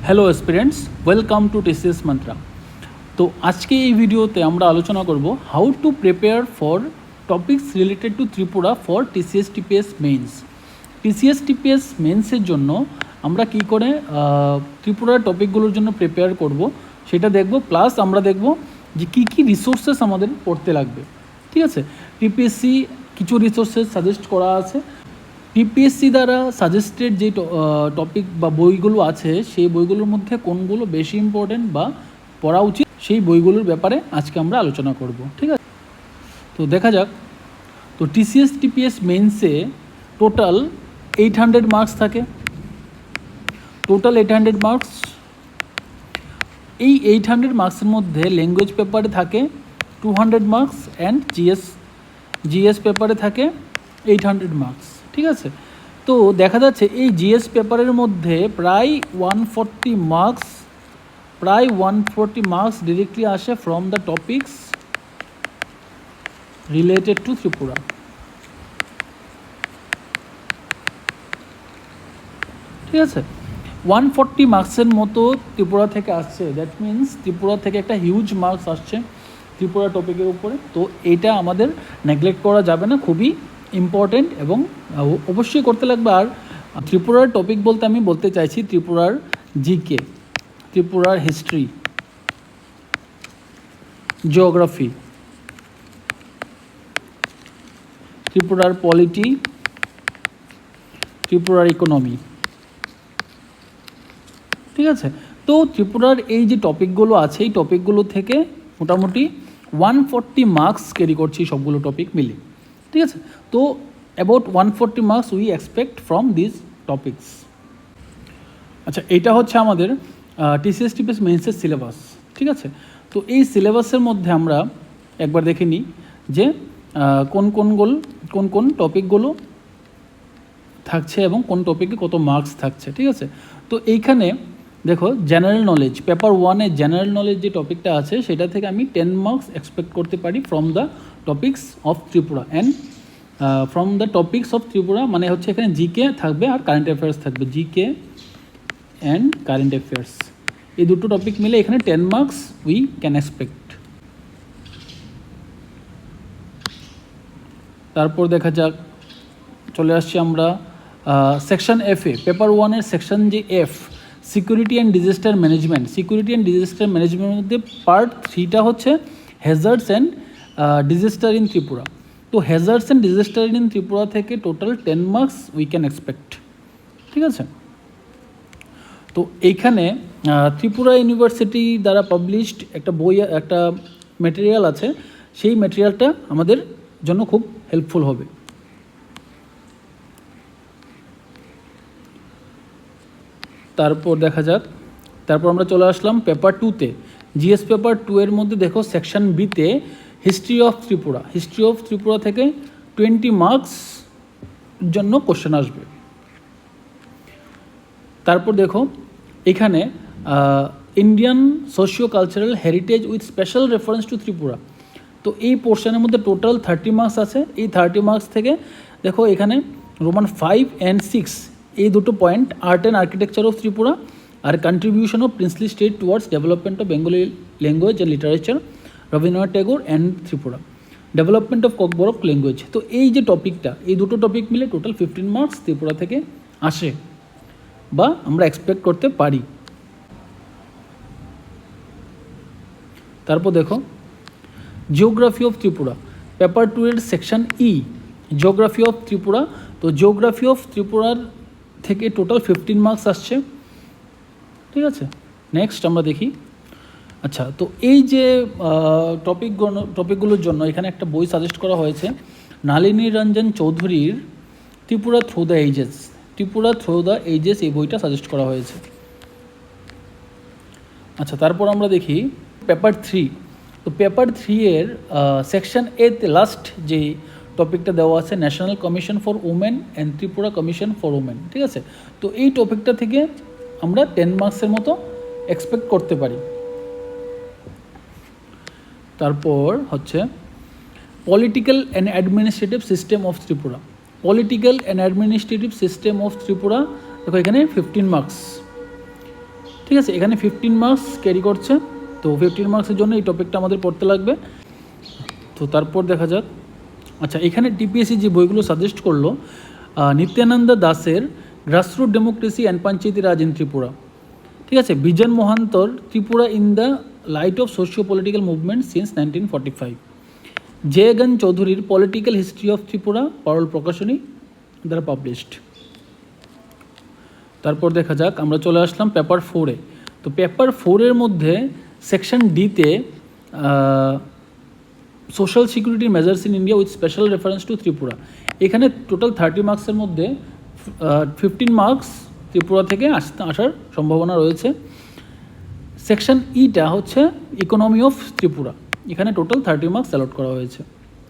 Hello aspirants, welcome to TCS Mantra. তো আজকে এই ভিডিওতে আমরা আলোচনা করব how to prepare for topics related to Tripura for TCS TPS mains. TCS TPS মেইনসের জন্য আমরা কি করে ত্রিপুরার টপিকগুলোর জন্য প্রিপেয়ার করব সেটা দেখব, প্লাস আমরা দেখব যে কী কী রিসোর্সেস আমাদের পড়তে লাগবে। ঠিক আছে, টিপিএসসি কিছু রিসোর্সেস সাজেস্ট করা আছে। টিপিএসসি দ্বারা সাজেস্টেড যে টপিক বা বইগুলো আছে সেই বইগুলোর মধ্যে কোনগুলো বেশি ইম্পর্টেন্ট বা পড়া উচিত সেই বইগুলোর ব্যাপারে আজকে আমরা আলোচনা করব। ঠিক আছে, তো দেখা যাক। তো টিসিএস টিপিএস মেইনসে টোটাল 800 মার্কস থাকে। Total 800 marks. এই 800 মার্কসের মধ্যে ল্যাঙ্গুয়েজ পেপারে থাকে 200 মার্কস অ্যান্ড জিএস পেপারে থাকে 800 মার্কস। ঠিক আছে, তো দেখা যাচ্ছে এই জিএস পেপারের মধ্যে প্রায় 140 মার্কস ডিরেক্টলি আসে from the topics related to Tripura. ঠিক আছে, 140 মার্কসের মতো ত্রিপুরা থেকে আসছে। দ্যাট মিনস ত্রিপুরা থেকে একটা হিউজ মার্কস আসছে ত্রিপুরা টপিকের উপরে। তো এটা আমাদের নেগলেক্ট করা যাবে না, খুবই ইম্পর্টেন্ট এবং অবশ্যই করতে লাগবে। আর ত্রিপুরার টপিক বলতে আমি বলতে চাইছি ত্রিপুরার জিকে, ত্রিপুরার হিস্ট্রি, জিওগ্রাফি, ত্রিপুরার পলিটি, ত্রিপুরার ইকোনমি। ঠিক আছে, তো ত্রিপুরার এই যে টপিকগুলো আছে এই টপিকগুলো থেকে মোটামুটি 140 মার্কস ক্যারি করছি সবগুলো টপিক মিলে। ঠিক আছে, তো about 140 marks we expect from this topics. আচ্ছা, এটা হচ্ছে আমাদের টিসিএস টিপিএস মেইনসের সিলেবাস। ঠিক আছে, তো এই সিলেবাসের মধ্যে আমরা একবার দেখে নিই যে কোন কোন টপিকগুলো থাকছে এবং কোন টপিকে কত মার্কস থাকছে। ঠিক আছে, তো এইখানে দেখো জেনারেল নলেজ, পেপার 1-এ জেনারেল নলেজ যে টপিকটা আছে সেটা থেকে আমি 10 মার্কস এক্সপেক্ট করতে পারি from the topics of Tripura and from the topics of Tripura মানে হচ্ছে এখানে জিকে থাকবে আর কারেন্ট অ্যাফেয়ার্স থাকবে। জিকে অ্যান্ড কারেন্ট অ্যাফেয়ার্স এই দুটো টপিক মিলে এখানে 10 মার্কস উই ক্যান এক্সপেক্ট। তারপর দেখা যাক, চলে আসছি আমরা সেকশন এফে। পেপার 1-এর সেকশন যে F, security and disaster management. Security and disaster ম্যানেজমেন্টের মধ্যে পার্ট 3টা হচ্ছে hazards and disaster in Tripura. তো hazards and disaster in Tripura থেকে total 10 marks we can expect. ঠিক আছে, তো এইখানে ত্রিপুরা ইউনিভার্সিটি দ্বারা পাবলিশড একটা বই, একটা ম্যাটেরিয়াল আছে, সেই ম্যাটেরিয়ালটা আমাদের জন্য খুব হেল্পফুল হবে। তারপর দেখা যাক, তারপর আমরা চলে আসলাম পেপার 2-তে। জিএস পেপার 2-এর মধ্যে দেখো সেকশন বিতে history of Tripura. History of Tripura থেকে 20 মার্কস জন্য কোশ্চেন আসবে। তারপর দেখো এখানে Indian socio cultural heritage with special reference to Tripura. তো এই পোর্শনের মধ্যে টোটাল 30 মার্কস আছে। এই 30 মার্কস থেকে দেখো এখানে রোমান 5 and 6 এই দুটো point, art and architecture of Tripura আর contribution of princely state towards development of Bengali language and literature, Rabindranath Tagore and Tripura, development of Kokborok language. তো এই যে টপিকটা, এই দুটো টপিক মিলে টোটাল 15 মার্কস ত্রিপুরা থেকে আসে বা আমরা এক্সপেক্ট করতে পারি। তারপর দেখো জিওগ্রাফি অফ ত্রিপুরা, পেপার 2-এর section E, geography of Tripura. তো জিওগ্রাফি অফ ত্রিপুরার থেকে টোটাল 15 মার্কস আসছে। ঠিক আছে, নেক্সট আমরা দেখি। আচ্ছা, তো এই যে টপিকগুলোর জন্য এখানে একটা বই সাজেস্ট করা হয়েছে, নালিনী রঞ্জন চৌধুরীর Tripura through the ages. Tripura through the ages এই বইটা সাজেস্ট করা হয়েছে। আচ্ছা, তারপর আমরা দেখি পেপার 3। তো পেপার 3-এর সেকশন এতে লাস্ট যে টপিকটা দেওয়া আছে, national commission for women and Tripura commission for women. ঠিক আছে, তো এই টপিকটা থেকে আমরা 10 মার্কসের মতো এক্সপেক্ট করতে পারি। তারপর হচ্ছে political and administrative system of Tripura. Political and administrative system of Tripura দেখো এখানে 15 মার্কস। ঠিক আছে, এখানে 15 মার্কস ক্যারি করছে, তো 15 মার্কসের জন্য এই টপিকটা আমাদের পড়তে লাগবে। তো তারপর দেখা যাক। আচ্ছা, এখানে টিপিএসসি যে বইগুলো সাজেস্ট করলো, নিত্যানন্দ দাসের grassroot democracy and panchayati raj in Tripura, ঠিক আছে, বিজন মোহান্তর Tripura in the light of socio political movement since 1945, Jaygan চৌধুরীর পলিটিক্যাল হিস্ট্রি অফ ত্রিপুরা, পারল প্রকাশনী দ্বারা পাবলিশড। তারপর দেখা যাক, আমরা চলে আসলাম পেপার 4-এ। তো পেপার 4-এর মধ্যে সেকশন ডিতে social security measures in India with special reference to Tripura, এখানে টোটাল 30 মার্কসের মধ্যে 15 মার্কস ত্রিপুরা থেকে আসার সম্ভাবনা রয়েছে। সেকশন ইটা হচ্ছে ইকোনমি অফ ত্রিপুরা, এখানে টোটাল 30 মার্কস অ্যালট করা হয়েছে,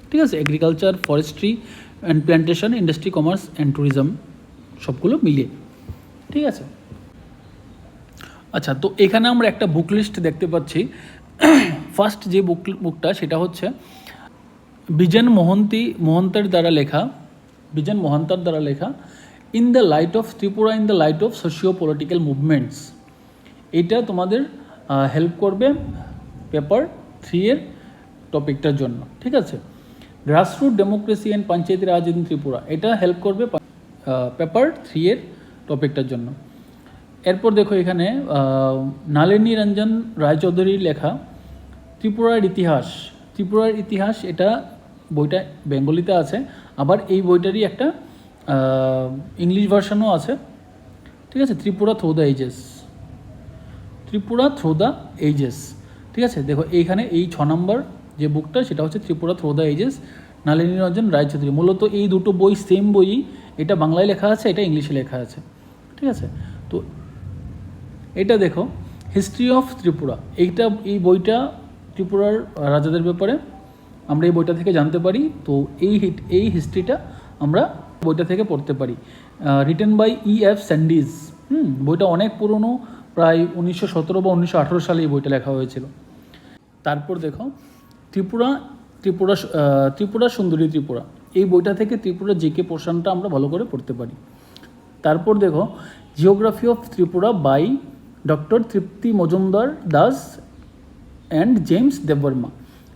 ঠিক আছে। Agriculture, forestry and plantation, industry, commerce and tourism সবগুলো মিলিয়ে, ঠিক আছে। আচ্ছা, তো এখানে আমরা একটা বুক লিস্ট দেখতে পাচ্ছি। ফার্স্ট যে বুকটা সেটা হচ্ছে বিজন মোহন্তার দ্বারা লেখা in the light of Tripura in the light of socio political movements. এটা তোমাদের হেল্প করবে পেপার 3-এর টপিকটার জন্য, ঠিক আছে। Grassroot democracy and panchayati raj in Tripura, এটা হেল্প করবে পেপার 3-এর টপিকটার জন্য। এরপর দেখো এখানে নালিনী রঞ্জন রায়চৌধুরীর লেখা ত্রিপুরার ইতিহাস, এটা বইটা বেঙ্গলিতে আছে, আবার এই বইটারই একটা ইংলিশ ভার্সনও আছে, ঠিক আছে। ত্রিপুরা থ্রু দ্য এজেস, ঠিক আছে। দেখো এইখানে এই 6 নম্বর যে বুকটা সেটা হচ্ছে Tripura through the ages, Nalini Ranjan Roychowdhury. মূলত এই দুটো বই সেম বই, এটা বাংলায় লেখা আছে, এটা ইংলিশে লেখা আছে, ঠিক আছে। তো এটা দেখো হিস্ট্রি অফ ত্রিপুরা, এই বইটা ত্রিপুরার রাজাদের ব্যাপারে আমরা এই বইটা থেকে জানতে পারি। তো এই হিস্ট্রিটা আমরা বইটা থেকে পড়তে পারি। Written by E.F. স্যান্ডিজ। বইটা অনেক পুরনো, প্রায় 1917 বা 1918 সালে এই বইটা লেখা হয়েছিল। তারপর দেখো ত্রিপুরা সুন্দরী ত্রিপুরা, এই বইটা থেকে ত্রিপুরা জিকে পোর্শনটা আমরা ভালো করে পড়তে পারি। তারপর দেখো geography of Tripura by doctor Tripti Majumdar Das and James Debbarma,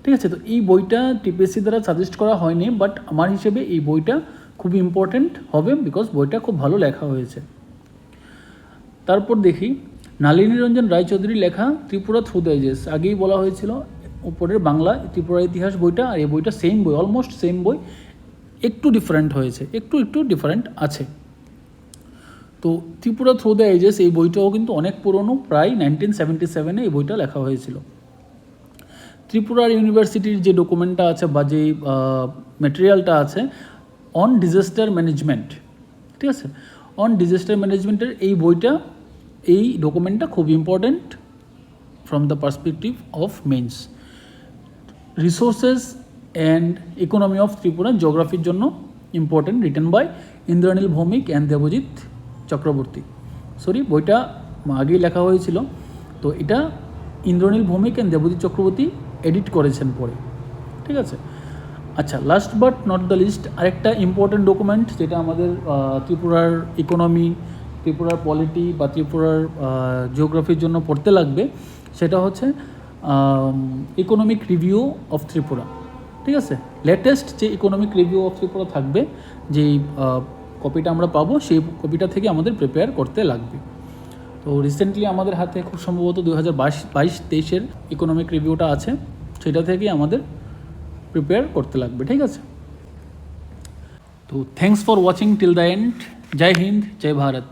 ঠিক আছে। তো এই বইটা টিপিএসসি দ্বারা সাজেস্ট করা হয়নি, বাট আমার হিসেবে এই বইটা খুবই ইম্পর্ট্যান্ট হবে, বিকজ বইটা খুব ভালো লেখা হয়েছে। তারপর দেখি নালিনী রঞ্জন রায়চৌধুরীর লেখা ত্রিপুরা থ্রু দ্য এজেস, আগেই বলা হয়েছিল উপরের বাংলা ত্রিপুরা ইতিহাস বইটা, আর এই বইটা সেম বই, অলমোস্ট সেম বই, একটু ডিফারেন্ট হয়েছে, একটু ডিফারেন্ট আছে। তো ত্রিপুরা থ্রু দ্য এজেস এই বইটাও কিন্তু অনেক পুরনো, প্রায় 1977-এ এই বইটা লেখা হয়েছিল। ত্রিপুরার ইউনিভার্সিটির যে ডকুমেন্টটা আছে বা যে ম্যাটেরিয়ালটা আছে অন ডিজাস্টার ম্যানেজমেন্ট, ঠিক আছে, অন ডিজাস্টার ম্যানেজমেন্টের এই ডকুমেন্টটা খুব important from the perspective of mains. Resources and economy of Tripura জিওগ্রাফির জন্য important, written by Indranil Bhowmik and Debajit Chakraborty. বইটা আগেই লেখা হয়েছিল, তো এটা ইন্দ্রনীল ভৌমিক অ্যান্ড দেবজিৎ চক্রবর্তী এডিট করেছেন পরে, ঠিক আছে। আচ্ছা, last but not the least, আরেকটা ইম্পর্ট্যান্ট ডকুমেন্ট যেটা আমাদের ত্রিপুরার ইকোনমি, ত্রিপুরার পলিটি বা ত্রিপুরার জিওগ্রাফির জন্য পড়তে লাগবে, সেটা হচ্ছে ইকোনমিক রিভিউ অফ ত্রিপুরা, ঠিক আছে। লেটেস্ট যে ইকোনমিক রিভিউ অফ ত্রিপুরা থাকবে, যেই কপিটা আমরা পাবো, সেই কপিটা থেকে আমাদের প্রিপেয়ার করতে লাগবে। তো রিসেন্টলি আমাদের হাতে খুব সম্ভবত 2022-23-এর ইকোনমিক রিভিউটা আছে, সেটা থেকে আমাদের প্রিপেয়ার করতে লাগবে, ঠিক আছে। তো thanks for watching till the end. Jai Hind, Jai Bharat.